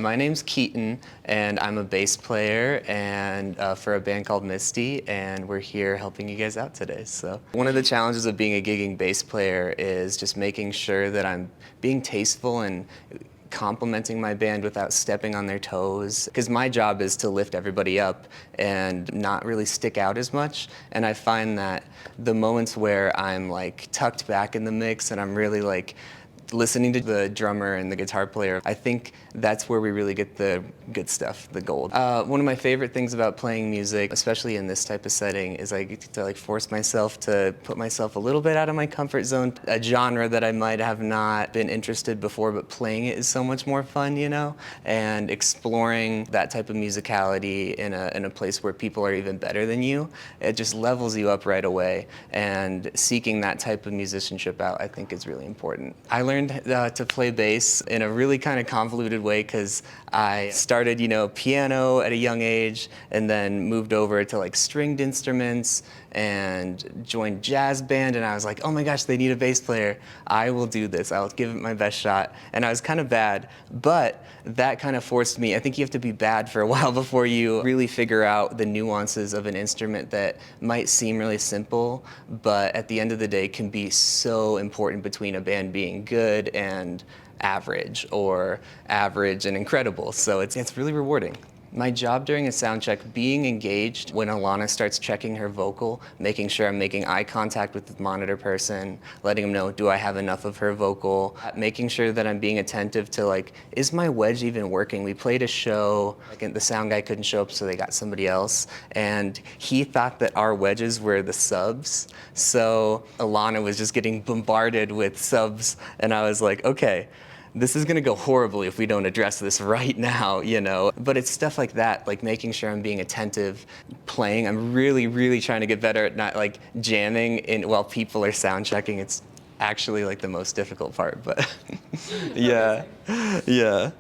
My name's Keaton, and I'm a bass player and for a band called Misty, and we're here helping you guys out today. So one of the challenges of being a gigging bass player is just making sure that I'm being tasteful and complimenting my band without stepping on their toes, because my job is to lift everybody up and not really stick out as much. And I find that the moments where I'm like tucked back in the mix and I'm really like listening to the drummer and the guitar player, I think that's where we really get the good stuff, the gold. One of my favorite things about playing music, especially in this type of setting, is I get to like force myself to put myself a little bit out of my comfort zone, a genre that I might have not been interested before, but playing it is so much more fun, you know? And exploring that type of musicality in a place where people are even better than you, it just levels you up right away. And seeking that type of musicianship out, I think, is really important. I learned to play bass in a really kind of convoluted way because I started, piano at a young age and then moved over to like stringed instruments and joined jazz band, and I was like, oh my gosh, they need a bass player. I will do this. I'll give it my best shot. And I was kind of bad, but that kind of forced me. I think you have to be bad for a while before you really figure out the nuances of an instrument that might seem really simple, but at the end of the day can be so important between a band being good and average, or average and incredible. So it's really rewarding. My job during a sound check, being engaged when Alana starts checking her vocal, making sure I'm making eye contact with the monitor person, letting them know, do I have enough of her vocal, making sure that I'm being attentive to like, is my wedge even working? We played a show, like, the sound guy couldn't show up, so they got somebody else, and he thought that our wedges were the subs, so Alana was just getting bombarded with subs, and I was like, okay, this is gonna go horribly if we don't address this right now, But it's stuff like that, like making sure I'm being attentive, playing. I'm really, really trying to get better at not like jamming while people are sound checking. It's actually like the most difficult part, but yeah, yeah.